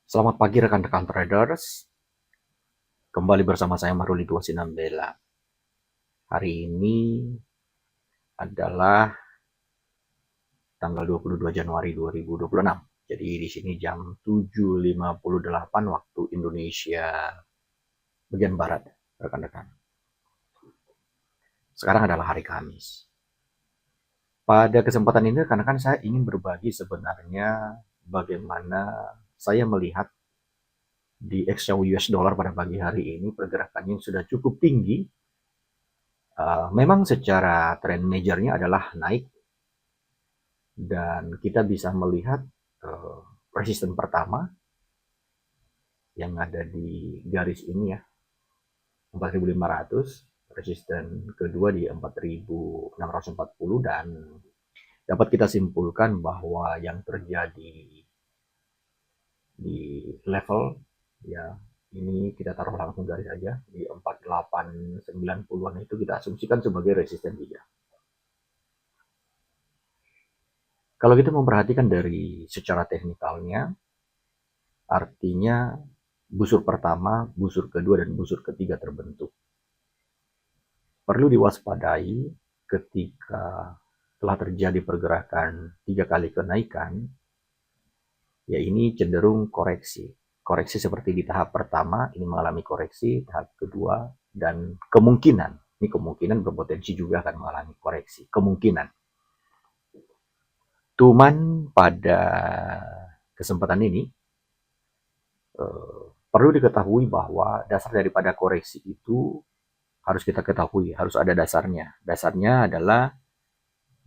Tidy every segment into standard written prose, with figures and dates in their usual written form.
Selamat pagi rekan-rekan traders, kembali bersama saya Maruli Sinambela. Hari ini adalah tanggal 22 Januari 2026. Jadi di sini jam 7.58 waktu Indonesia bagian barat, rekan-rekan. Sekarang adalah hari Kamis. Pada kesempatan ini rekan-rekan saya ingin berbagi sebenarnya bagaimana saya melihat di exchange US dollar pada pagi hari ini pergerakannya sudah cukup tinggi. Memang secara trend majornya adalah naik dan kita bisa melihat resisten pertama yang ada di garis ini ya 4.500, resisten kedua di 4.640 dan dapat kita simpulkan bahwa yang terjadi di level ya ini kita taruh langsung garis aja di 4890-an itu kita asumsikan sebagai resisten 3. Kalau kita memperhatikan dari secara teknikalnya, artinya busur pertama, busur kedua, dan busur ketiga terbentuk. Perlu diwaspadai ketika telah terjadi pergerakan 3 kali kenaikan, ya ini cenderung koreksi. Koreksi seperti di tahap pertama, ini mengalami koreksi, tahap kedua, dan kemungkinan, ini kemungkinan berpotensi juga akan mengalami koreksi. Kemungkinan. Cuman pada kesempatan ini, perlu diketahui bahwa dasar daripada koreksi itu harus kita ketahui, harus ada dasarnya. Dasarnya adalah,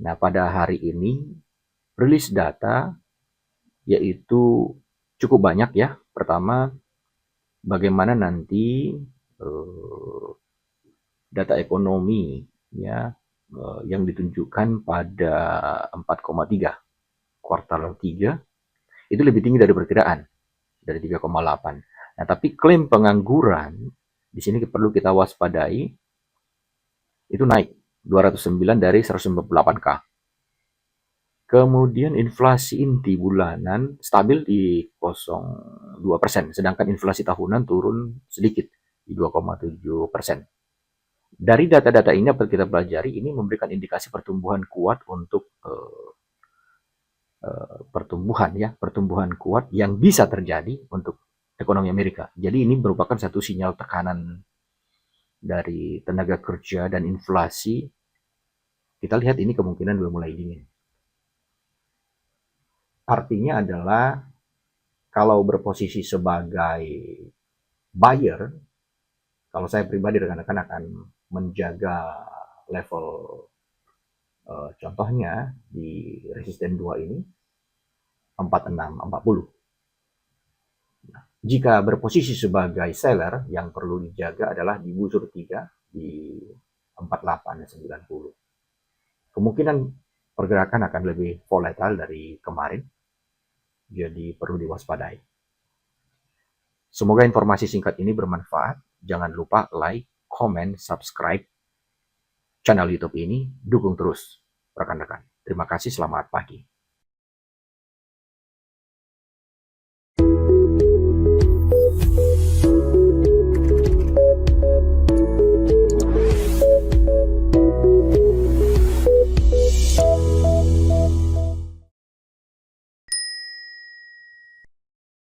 nah pada hari ini, rilis data, yaitu cukup banyak ya. Pertama, bagaimana nanti data ekonomi ya yang ditunjukkan pada 4,3 kuartal 3 itu lebih tinggi dari perkiraan dari 3,8. Nah, tapi klaim pengangguran di sini perlu kita waspadai itu naik 209 dari 198K. Kemudian inflasi inti bulanan stabil di 0,2%, sedangkan inflasi tahunan turun sedikit di 2,7%. Dari data-data ini dapat kita pelajari, ini memberikan indikasi pertumbuhan kuat untuk pertumbuhan kuat yang bisa terjadi untuk ekonomi Amerika. Jadi ini merupakan satu sinyal tekanan dari tenaga kerja dan inflasi. Kita lihat ini kemungkinan sudah mulai dingin. Artinya adalah kalau berposisi sebagai buyer, kalau saya pribadi rekan-rekan akan menjaga level contohnya di resisten 2 ini 4640. Nah, jika berposisi sebagai seller, yang perlu dijaga adalah di busur 3 di 4890. Kemungkinan pergerakan akan lebih volatile dari kemarin, jadi perlu diwaspadai. Semoga informasi singkat ini bermanfaat. Jangan lupa like, comment, subscribe channel YouTube ini. Dukung terus rekan-rekan. Terima kasih, selamat pagi.